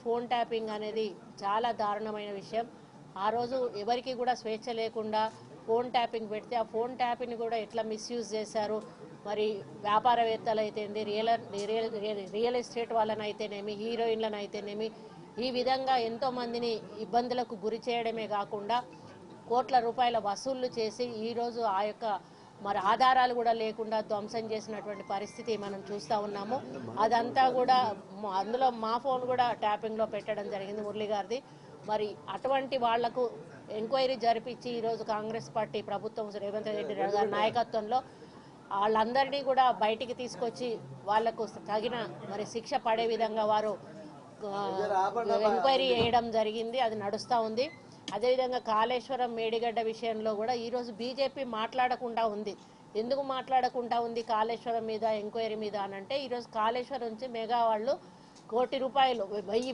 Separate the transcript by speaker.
Speaker 1: Phone tapping అనేది చాలా దారుణమైన విషయం. ఆ రోజు ఎవరికి కూడా స్వేచ్ఛ లేకుండా ఫోన్ ట్యాపింగ్ పెడితే ఆ ఫోన్ ట్యాపింగ్ కూడా ఎట్లా మిస్యూజ్ చేశారు. మరి వ్యాపారవేత్తలు అయితేంది, రియల్ ఎస్టేట్ వాళ్ళని అయితేనేమి, హీరోయిన్లను అయితేనేమి, ఈ విధంగా ఎంతోమందిని ఇబ్బందులకు గురి చేయడమే కాకుండా కోట్ల రూపాయల వసూళ్లు చేసి ఈరోజు ఆ యొక్క మరి ఆధారాలు కూడా లేకుండా ధ్వంసం చేసినటువంటి పరిస్థితి మనం చూస్తూ ఉన్నాము. అదంతా కూడా అందులో మా ఫోన్ కూడా ట్యాపింగ్లో పెట్టడం జరిగింది, మురళి గారిది. మరి అటువంటి వాళ్లకు ఎంక్వైరీ జరిపించి ఈరోజు కాంగ్రెస్ పార్టీ ప్రభుత్వం రేవంత్ రెడ్డి గారి నాయకత్వంలో వాళ్ళందరినీ కూడా బయటికి తీసుకొచ్చి వాళ్లకు తగిన మరి శిక్ష పడే విధంగా వారు ఎంక్వైరీ చేయడం జరిగింది. అది నడుస్తూ ఉంది. అదేవిధంగా కాళేశ్వరం మేడిగడ్డ విషయంలో కూడా ఈరోజు బీజేపీ మాట్లాడకుండా ఉంది. ఎందుకు మాట్లాడకుండా ఉంది కాళేశ్వరం మీద ఎంక్వైరీ మీద అనంటే, ఈరోజు కాళేశ్వరం నుంచి మెగా వాళ్ళు ₹1 కోటి 1000